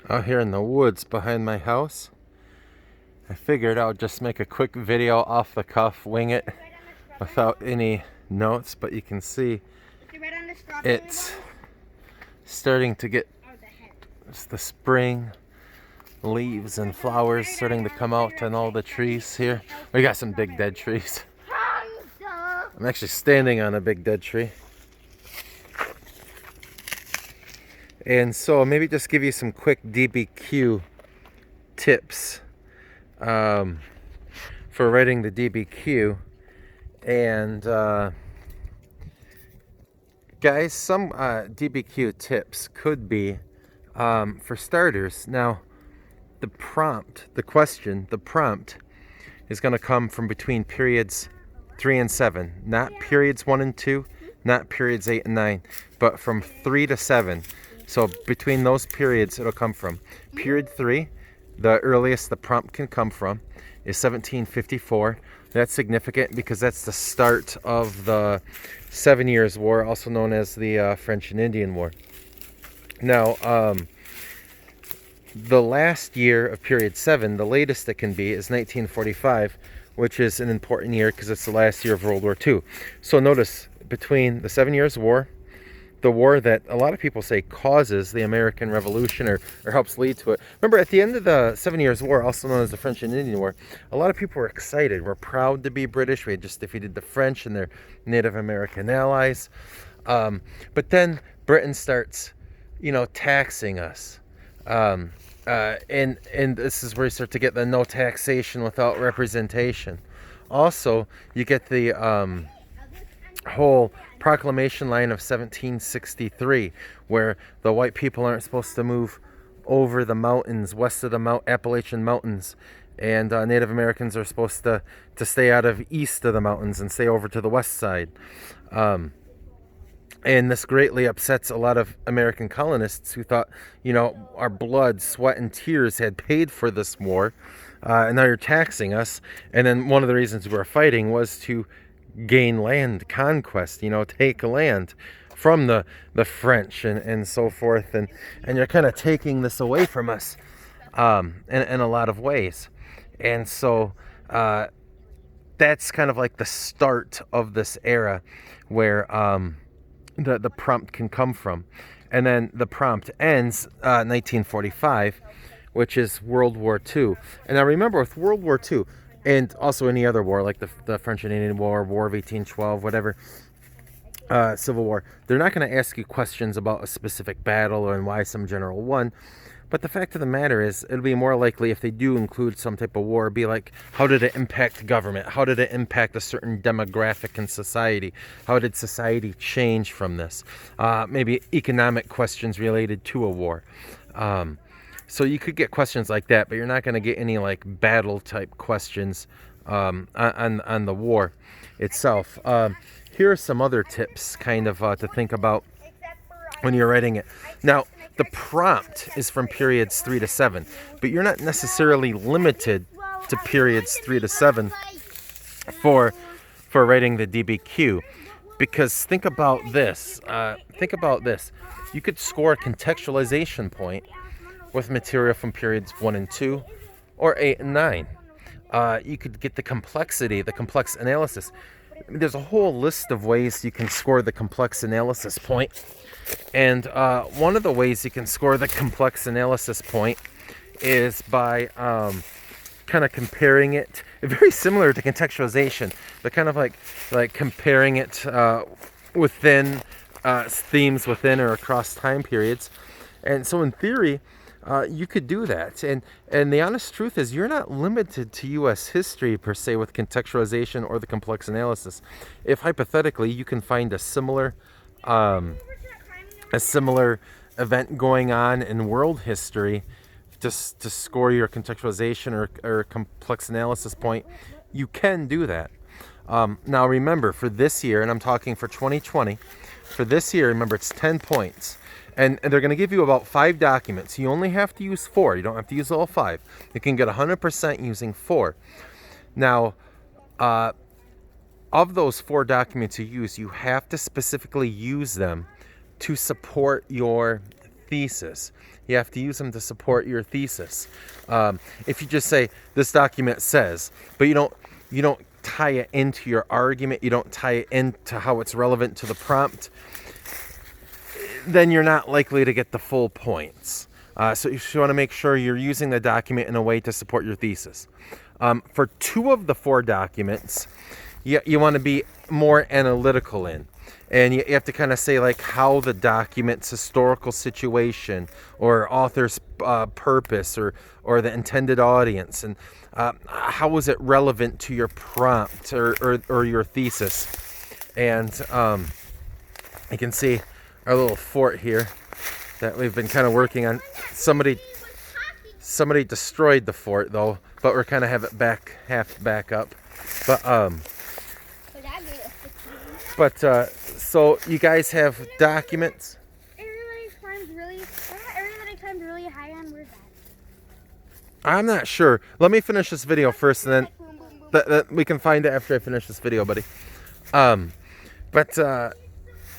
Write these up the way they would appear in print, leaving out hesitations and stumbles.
Out here in the woods behind my house. I figured I would just make a quick video off the cuff, wing it without any notes, but you can see it's starting to get the spring leaves and flowers starting to come out on all the trees here. We got some big dead trees. I'm actually standing on a big dead tree. And so maybe just give you some quick DBQ tips for writing the DBQ. And guys, some DBQ tips could be, for starters, now the prompt is going to come from between periods 3 and 7, not periods 1 and 2, not periods 8 and 9, but from 3 to 7. So between those periods, it'll come from. Period 3, the earliest the prompt can come from, is 1754. That's significant because that's the start of the 7 Years' War, also known as the French and Indian War. Now, the last year of period 7, the latest it can be, is 1945, which is an important year because it's the last year of World War II. So notice, between the 7 Years' War, the war that a lot of people say causes the American Revolution or helps lead to it. Remember, at the end of the 7 Years' War, also known as the French and Indian War, a lot of people were excited. We're proud to be British. We had just defeated the French and their Native American allies. But then Britain starts, taxing us. And this is where you start to get the no taxation without representation. Also, you get the whole proclamation line of 1763, where the white people aren't supposed to move over the mountains west of the Appalachian Mountains, and Native Americans are supposed to stay out of east of the mountains and stay over to the west side. And this greatly upsets a lot of American colonists who thought, our blood, sweat, and tears had paid for this war, and now you're taxing us. And then one of the reasons we were fighting was to gain land, conquest, take land from the French and so forth. And you're kind of taking this away from us in a lot of ways. And so that's kind of like the start of this era where the prompt can come from. And then the prompt ends 1945, which is World War II. And now remember, with World War II, and also any other war, like the French and Indian War, War of 1812, whatever, Civil War, they're not going to ask you questions about a specific battle and why some general won. But the fact of the matter is, it'll be more likely, if they do include some type of war, be like, how did it impact government? How did it impact a certain demographic in society? How did society change from this? Maybe economic questions related to a war. So you could get questions like that, but you're not going to get any like battle type questions on the war itself. Here are some other tips kind of to think about when you're writing it. Now, the prompt is from periods 3 to 7, but you're not necessarily limited to periods 3 to 7 for writing the DBQ, because think about this. You could score a contextualization point with material from periods 1 and 2 or 8 and 9. You could get the complex analysis. There's a whole list of ways you can score the complex analysis point. And one of the ways you can score the complex analysis point is by kind of comparing it, very similar to contextualization, but kind of like comparing it within themes within or across time periods. And so in theory, you could do that. And the honest truth is, you're not limited to U.S. history per se with contextualization or the complex analysis. If hypothetically you can find a similar event going on in world history to score your contextualization or complex analysis point, you can do that. Now remember, for this year, and I'm talking for 2020, for this year, remember, it's 10 points. And they're going to give you about 5 documents. You only have to use 4. You don't have to use all 5. You can get 100% using 4. Now, of those 4 documents you use, you have to specifically use them to support your thesis. You have to use them to support your thesis. If you just say this document says, but you don't tie it into your argument, you don't tie it into how it's relevant to the prompt, then you're not likely to get the full points. So you want to make sure you're using the document in a way to support your thesis. For 2 of the 4 documents, you want to be more analytical in. And you have to kind of say like how the document's historical situation or author's purpose or the intended audience, and how was it relevant to your prompt or your thesis. And you can see our little fort here that we've been kind of working on. Somebody destroyed the fort though, but we're kind of have it half back up. So you guys have documents. Area that I climbed really high on, where's that? I'm not sure. Let me finish this video first, and then we can find it after I finish this video, buddy.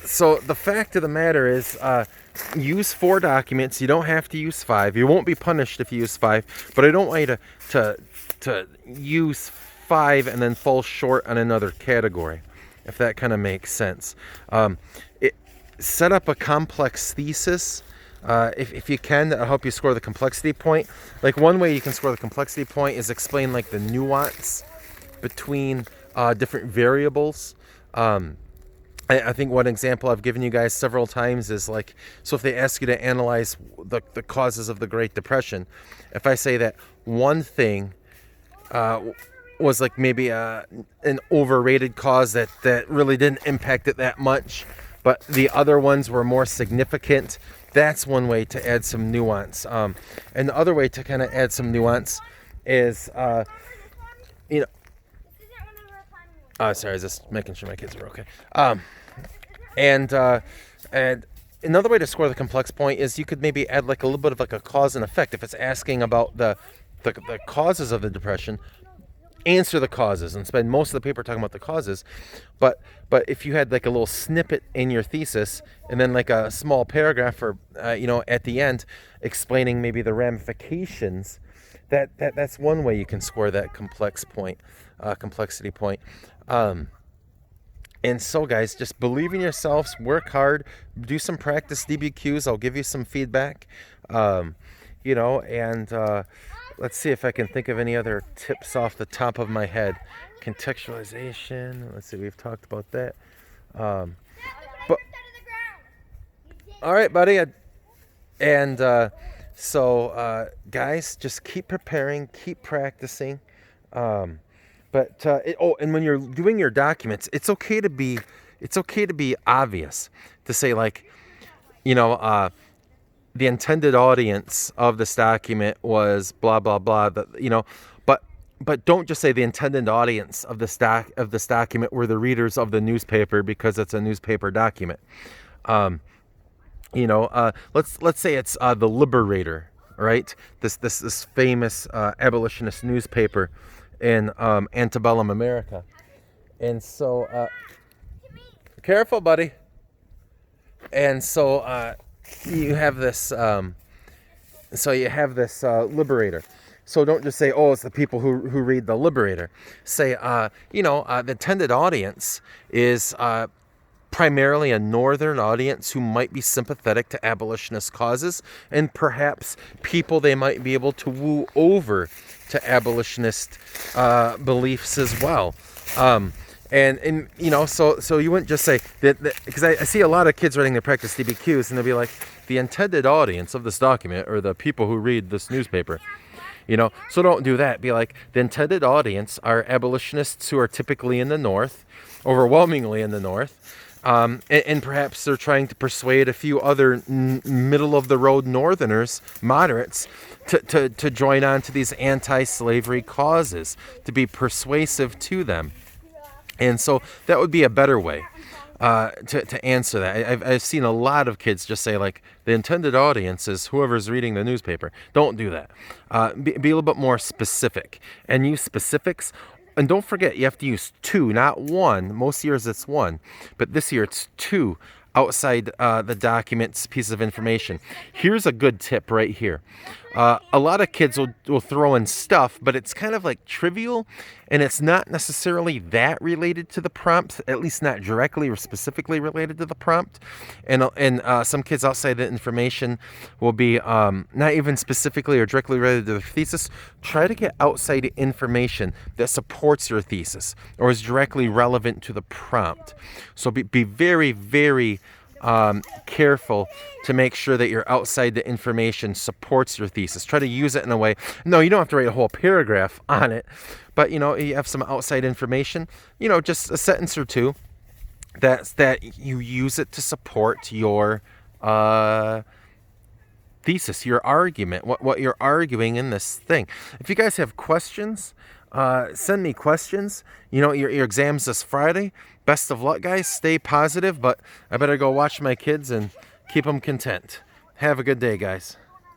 So the fact of the matter is, use 4 documents. You don't have to use 5. You won't be punished if you use 5. But I don't want you to use 5 and then fall short on another category, if that kind of makes sense. Set up a complex thesis. If you can, that'll help you score the complexity point. Like one way you can score the complexity point is explain like the nuance between different variables. I think one example I've given you guys several times is like, so if they ask you to analyze the causes of the Great Depression, if I say that one thing was like maybe an overrated cause that really didn't impact it that much, but the other ones were more significant, that's one way to add some nuance. And the other way to kind of add some nuance is, sorry, I was just making sure my kids are okay. And another way to score the complex point is you could maybe add like a little bit of like a cause and effect. If it's asking about the causes of the Depression, answer the causes and spend most of the paper talking about the causes. But if you had like a little snippet in your thesis and then like a small paragraph or at the end explaining maybe the ramifications, that's one way you can score that complexity point. And so guys, just believe in yourselves, work hard, do some practice DBQs. I'll give you some feedback, and let's see if I can think of any other tips off the top of my head. Contextualization, let's see, we've talked about that. But all right, buddy. Guys, just keep preparing, keep practicing. And when you're doing your documents, it's okay to be obvious, to say like, the intended audience of this document was blah blah blah. But don't just say the intended audience of this document were the readers of the newspaper because it's a newspaper document. Let's say it's the Liberator, right? This famous abolitionist newspaper in antebellum America. And so careful, buddy. And so you have this Liberator. So don't just say, oh, it's the people who read the Liberator. Say, the intended audience is primarily a northern audience who might be sympathetic to abolitionist causes, and perhaps people they might be able to woo over to abolitionist beliefs as well. So you wouldn't just say that, because I see a lot of kids writing their practice DBQs and they'll be like, the intended audience of this document are the people who read this newspaper. So don't do that. Be like, the intended audience are abolitionists who are typically in the North, overwhelmingly in the North, and perhaps they're trying to persuade a few other middle-of-the-road Northerners, moderates, to join on to these anti-slavery causes, to be persuasive to them. And so that would be a better way to answer that. I've seen a lot of kids just say, like, the intended audience is whoever's reading the newspaper. Don't do that. Be a little bit more specific and use specifics. And don't forget, you have to use 2, not 1. Most years it's 1, but this year it's 2 outside the documents piece of information. Here's a good tip right here. A lot of kids will throw in stuff, but it's kind of like trivial, and it's not necessarily that related to the prompt, at least not directly or specifically related to the prompt. And some kids outside the information will be not even specifically or directly related to the thesis. Try to get outside information that supports your thesis or is directly relevant to the prompt. So be very, very careful to make sure that your outside the information supports your thesis. Try to use it in a way. No, you don't have to write a whole paragraph on it, but you have some outside information. Just a sentence or two that you use it to support your thesis, your argument, what you're arguing in this thing. If you guys have questions, send me questions. Your exam's this Friday. Best of luck, guys. Stay positive, but I better go watch my kids and keep them content. Have a good day, guys.